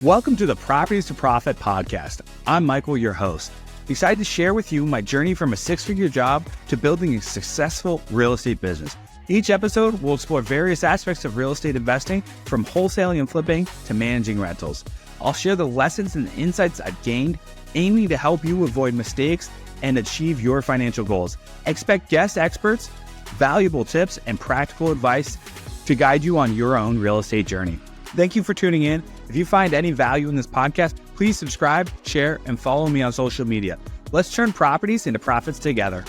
Welcome to the Properties to Profit podcast. I'm Michael, your host. Excited to share with you my journey from a six-figure job to building a successful real estate business. Each episode will explore various aspects of real estate investing, from wholesaling and flipping to managing rentals. I'll share the lessons and insights I've gained, aiming to help you avoid mistakes and achieve your financial goals. Expect guest experts, valuable tips, and practical advice to guide you on your own real estate journey. Thank you for tuning in. If you find any value in this podcast, please subscribe, share, and follow me on social media. Let's turn properties into profits together.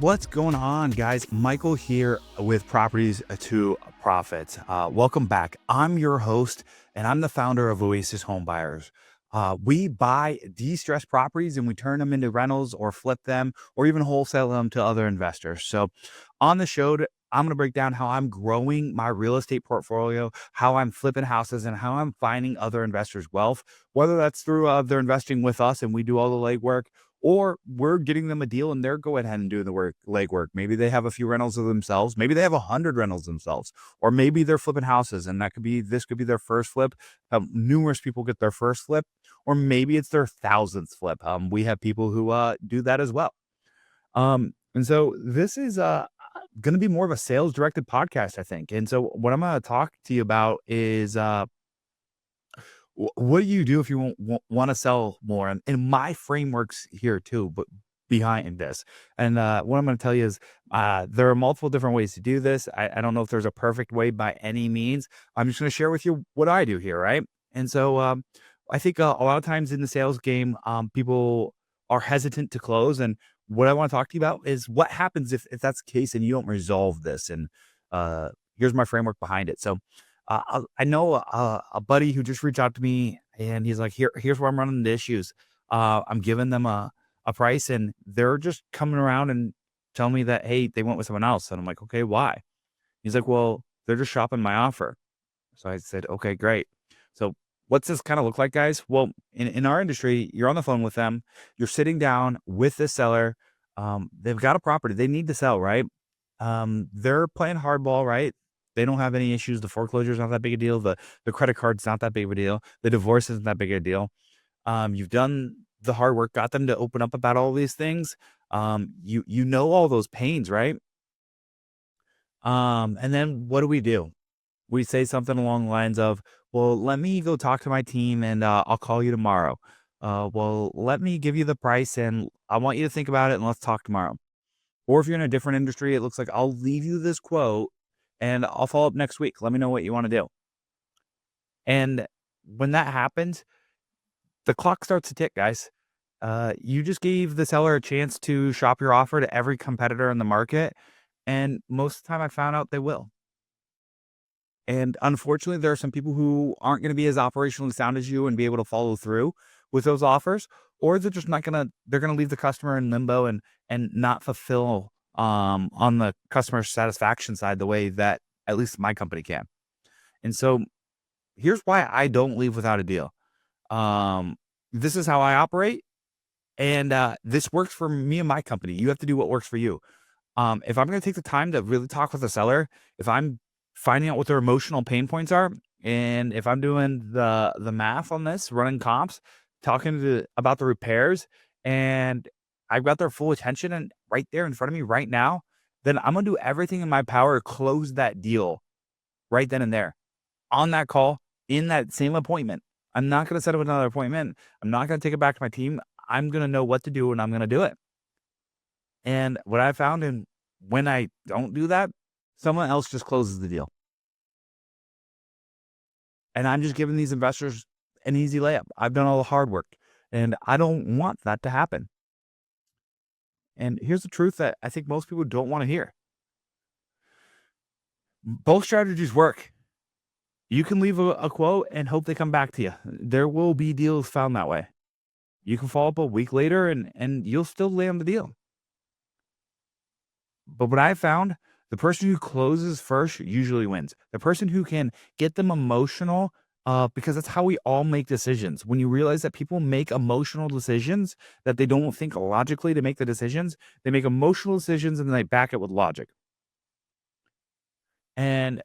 What's going on, guys? Michael here with Properties to Profit. Welcome back. I'm your host, and I'm the founder of Oasis Home Buyers. We buy distressed properties and we turn them into rentals or flip them or even wholesale them to other investors. So on the show, I'm going to break down how I'm growing my real estate portfolio, how I'm flipping houses, and how I'm finding other investors' wealth, whether that's through they're investing with us and we do all the legwork, or we're getting them a deal and they're going ahead and doing the legwork. Maybe they have a few rentals of themselves. Maybe they have 100 rentals themselves, or maybe they're flipping houses and this could be their first flip. Numerous people get their first flip, or maybe it's their 1000th flip. We have people who do that as well. And so this is going to be more of a sales directed podcast, I think. And so what I'm going to talk to you about is what do you do if you want to sell more? And my frameworks here too, but behind this. And what I'm going to tell you is there are multiple different ways to do this. I don't know if there's a perfect way by any means. I'm just going to share with you what I do here, right? And so I think a lot of times in the sales game, people are hesitant to close. And what I want to talk to you about is what happens if that's the case and you don't resolve this. And here's my framework behind it. So I know a buddy who just reached out to me and he's like, here's where I'm running into issues. I'm giving them a price and they're just coming around and telling me that, hey, they went with someone else. And I'm like, okay, why? He's like, well, they're just shopping my offer. So I said, okay, great. So what's this kind of look like, guys? Well, in our industry, you're on the phone with them. You're sitting down with the seller. They've got a property they need to sell, right? They're playing hardball, right? They don't have any issues. The foreclosure is not that big a deal. The credit card's not that big of a deal. The divorce isn't that big a deal. You've done the hard work, got them to open up about all these things. You know all those pains, right? And then what do? We say something along the lines of, well, let me go talk to my team and I'll call you tomorrow. Well, let me give you the price and I want you to think about it and let's talk tomorrow. Or if you're in a different industry, it looks like I'll leave you this quote and I'll follow up next week. Let me know what you want to do. And when that happens, the clock starts to tick, guys. You just gave the seller a chance to shop your offer to every competitor in the market. And most of the time I found out they will. And unfortunately, there are some people who aren't going to be as operationally sound as you and be able to follow through with those offers, or they're just not going to, they're going to leave the customer in limbo and not fulfill on the customer satisfaction side the way that at least my company can. And so here's why I don't leave without a deal. This is how I operate. And this works for me and my company. You have to do what works for you. If I'm going to take the time to really talk with the seller, if I'm finding out what their emotional pain points are, and if I'm doing the math on this, running comps, talking about the repairs, and I've got their full attention and right there in front of me right now, then I'm going to do everything in my power to close that deal right then and there on that call in that same appointment. I'm not going to set up another appointment. I'm not going to take it back to my team. I'm going to know what to do and I'm going to do it. And what I found, and when I don't do that, someone else just closes the deal. And I'm just giving these investors an easy layup. I've done all the hard work and I don't want that to happen. And here's the truth that I think most people don't want to hear. Both strategies work. You can leave a quote and hope they come back to you. There will be deals found that way. You can follow up a week later and you'll still land the deal. But what I found, the person who closes first usually wins. The person who can get them emotional, because that's how we all make decisions. When you realize that people make emotional decisions, that they don't think logically to make the decisions, they make emotional decisions and then they back it with logic. And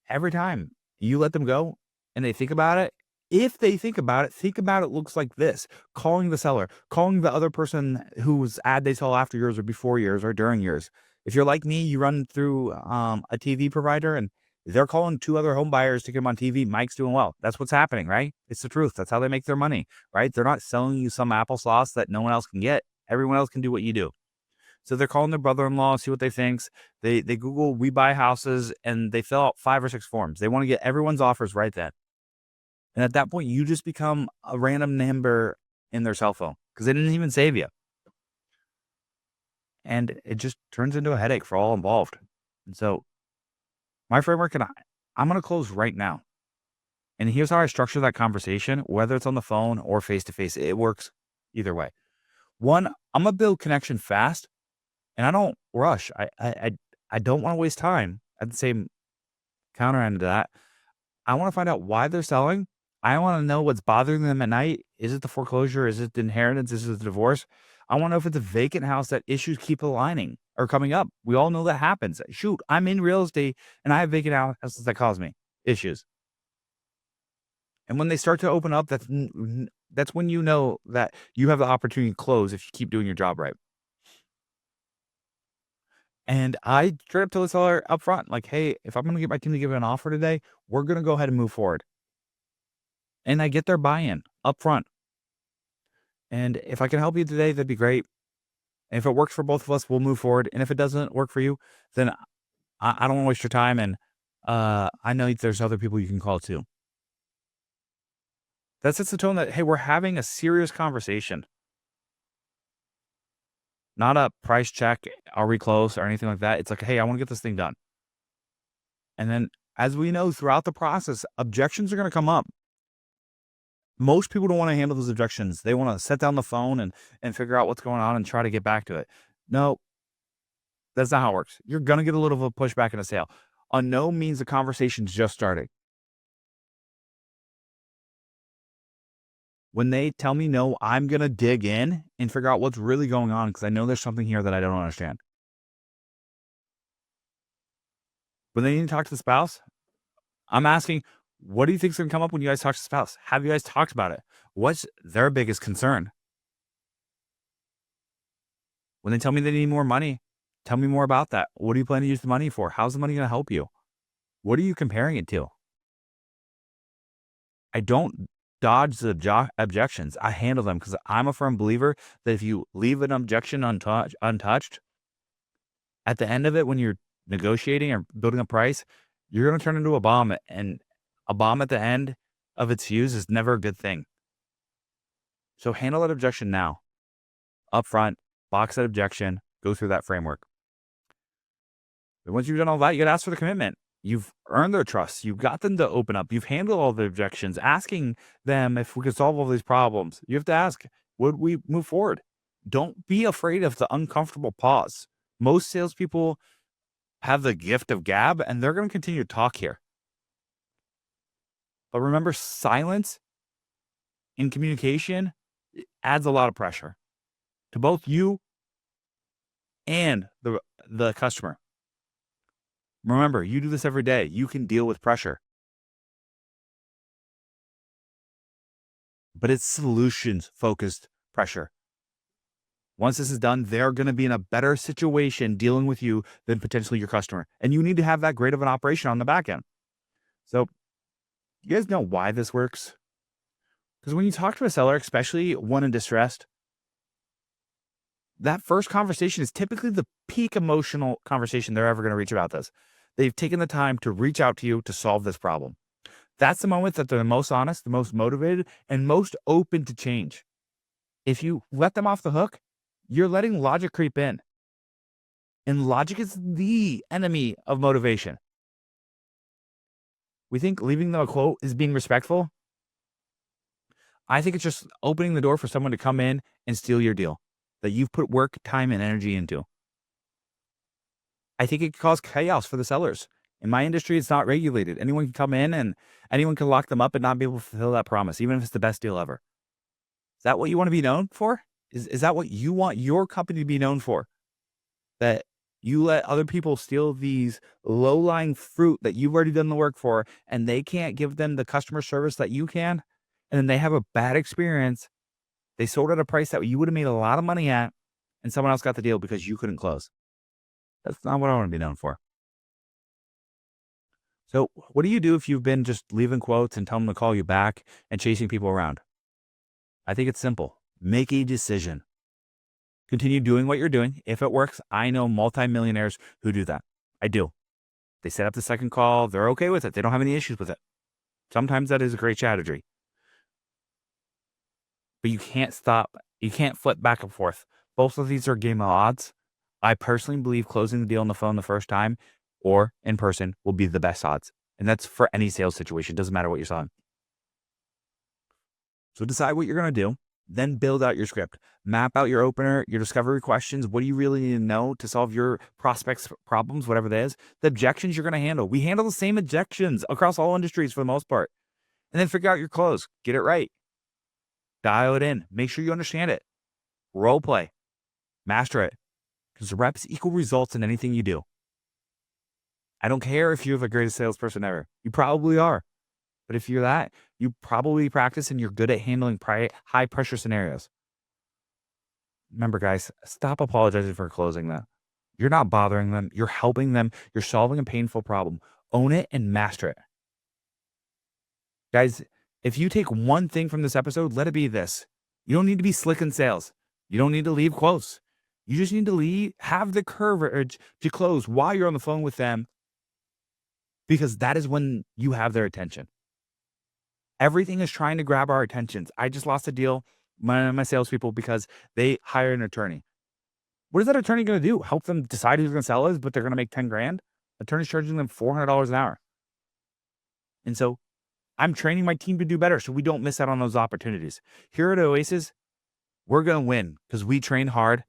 every time you let them go, and they think about it, if they think about it looks like this: calling the seller, calling the other person whose ad they saw after yours or before yours or during yours. If you're like me, you run through a TV provider and they're calling 2 other home buyers to get them on TV. Mike's doing well. That's what's happening, right? It's the truth. That's how they make their money, right? They're not selling you some applesauce that no one else can get. Everyone else can do what you do. So they're calling their brother-in-law, see what they thinks. They Google "we buy houses" and they fill out 5 or 6 forms. They want to get everyone's offers right then. And at that point, you just become a random number in their cell phone because they didn't even save you. And it just turns into a headache for all involved. And so my framework, and I'm going to close right now. And here's how I structure that conversation, whether it's on the phone or face to face. It works either way. One, I'm going to build connection fast, and I don't rush. I don't want to waste time. At the same counter end of that, I want to find out why they're selling. I want to know what's bothering them at night. Is it the foreclosure? Is it the inheritance? Is it the divorce? I want to know if it's a vacant house that issues keep aligning or coming up. We all know that happens. Shoot, I'm in real estate and I have vacant houses that cause me issues. And when they start to open up, that's when you know that you have the opportunity to close if you keep doing your job right. And I straight up tell the seller up front, like, hey, if I'm going to get my team to give an offer today, we're going to go ahead and move forward. And I get their buy-in up front. And if I can help you today, that'd be great. And if it works for both of us, we'll move forward. And if it doesn't work for you, then I don't want to waste your time. And I know there's other people you can call too. That sets the tone that, hey, we're having a serious conversation. Not a price check, are we close, or anything like that. It's like, hey, I want to get this thing done. And then, as we know, throughout the process, objections are going to come up. Most people don't want to handle those objections. They want to set down the phone and figure out what's going on and try to get back to it. No, that's not how it works. You're going to get a little of a pushback in a sale. On no means the conversation's just starting. When they tell me no, I'm going to dig in and figure out what's really going on because I know there's something here that I don't understand. When they need to talk to the spouse, I'm asking, what do you think is going to come up when you guys talk to the spouse? Have you guys talked about it? What's their biggest concern? When they tell me they need more money, tell me more about that. What do you plan to use the money for? How's the money going to help you? What are you comparing it to? I don't dodge the objections. I handle them because I'm a firm believer that if you leave an objection untouched, at the end of it, when you're negotiating or building a price, you're going to turn into a bomb. And a bomb at the end of its fuse is never a good thing. So handle that objection now. Up front, box that objection, go through that framework. And once you've done all that, you got to ask for the commitment. You've earned their trust. You've got them to open up. You've handled all the objections, asking them if we could solve all these problems. You have to ask, would we move forward? Don't be afraid of the uncomfortable pause. Most salespeople have the gift of gab, and they're going to continue to talk here. But remember, silence in communication adds a lot of pressure to both you and the customer. Remember, you do this every day. You can deal with pressure. But it's solutions-focused pressure. Once this is done, they're going to be in a better situation dealing with you than potentially your customer. And you need to have that great of an operation on the back end. So, you guys know why this works? Because when you talk to a seller, especially one in distress, that first conversation is typically the peak emotional conversation they're ever going to reach about this. They've taken the time to reach out to you to solve this problem. That's the moment that they're the most honest, the most motivated, and most open to change. If you let them off the hook, you're letting logic creep in. And logic is the enemy of motivation. We think leaving them a quote is being respectful. I think it's just opening the door for someone to come in and steal your deal that you've put work, time, and energy into. I think it could cause chaos for the sellers. In my industry, it's not regulated. Anyone can come in and anyone can lock them up and not be able to fulfill that promise, even if it's the best deal ever. Is that what you want to be known for? Is that what you want your company to be known for? That You let other people steal these low-lying fruit that you've already done the work for, and they can't give them the customer service that you can, and then they have a bad experience. They sold at a price that you would have made a lot of money at, and someone else got the deal because you couldn't close. That's not what I want to be known for. So what do you do if you've been just leaving quotes and telling them to call you back and chasing people around? I think it's simple. Make a decision. Continue doing what you're doing. If it works, I know multimillionaires who do that. I do. They set up the second call. They're okay with it. They don't have any issues with it. Sometimes that is a great strategy. But you can't stop. You can't flip back and forth. Both of these are game of odds. I personally believe closing the deal on the phone the first time or in person will be the best odds. And that's for any sales situation. Doesn't matter what you're selling. So decide what you're going to do. Then build out your script. Map out your opener, your discovery questions. What do you really need to know to solve your prospects' problems, whatever that is? The objections you're going to handle. We handle the same objections across all industries for the most part. And then figure out your close. Get it right. Dial it in. Make sure you understand it. Role play. Master it. Because reps equal results in anything you do. I don't care if you're the greatest salesperson ever. You probably are. But if you're that, you probably practice and you're good at handling high pressure scenarios. Remember, guys, stop apologizing for closing that. You're not bothering them. You're helping them. You're solving a painful problem. Own it and master it. Guys, if you take one thing from this episode, let it be this. You don't need to be slick in sales. You don't need to leave quotes. You just need to have the courage to close while you're on the phone with them, because that is when you have their attention. Everything is trying to grab our attentions. I just lost a deal, my salespeople, because they hired an attorney. What is that attorney going to do? Help them decide who's going to sell us, but they're going to make 10 grand? Attorney's charging them $400 an hour. And so I'm training my team to do better so we don't miss out on those opportunities. Here at Oasis, we're going to win because we train hard.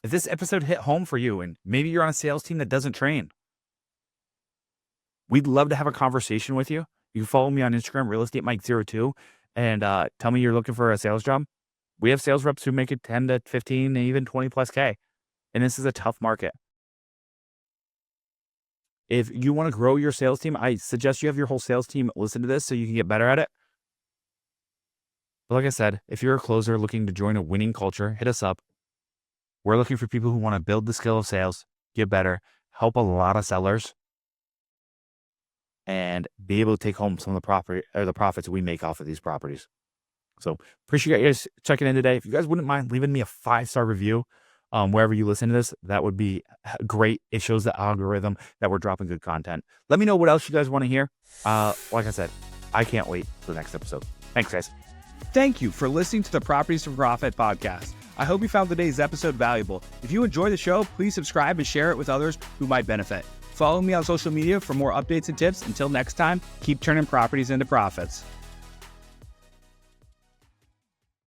If this episode hit home for you and maybe you're on a sales team that doesn't train, we'd love to have a conversation with you. You can follow me on Instagram, realestatemic02, and tell me you're looking for a sales job. We have sales reps who make it 10 to 15, and even 20 plus K. And this is a tough market. If you want to grow your sales team, I suggest you have your whole sales team listen to this so you can get better at it. But like I said, if you're a closer looking to join a winning culture, hit us up. We're looking for people who want to build the skill of sales, get better, help a lot of sellers, and be able to take home some of the profits we make off of these properties. So appreciate you guys checking in today. If you guys wouldn't mind leaving me a 5-star review wherever you listen to this, that would be great. It shows the algorithm that we're dropping good content. Let me know what else you guys want to hear. Like I said, I can't wait for the next episode. Thanks, guys. Thank you for listening to the Properties for Profit podcast. I hope you found today's episode valuable. If you enjoy the show, please subscribe and share it with others who might benefit. Follow me on social media for more updates and tips. Until next time, keep turning properties into profits.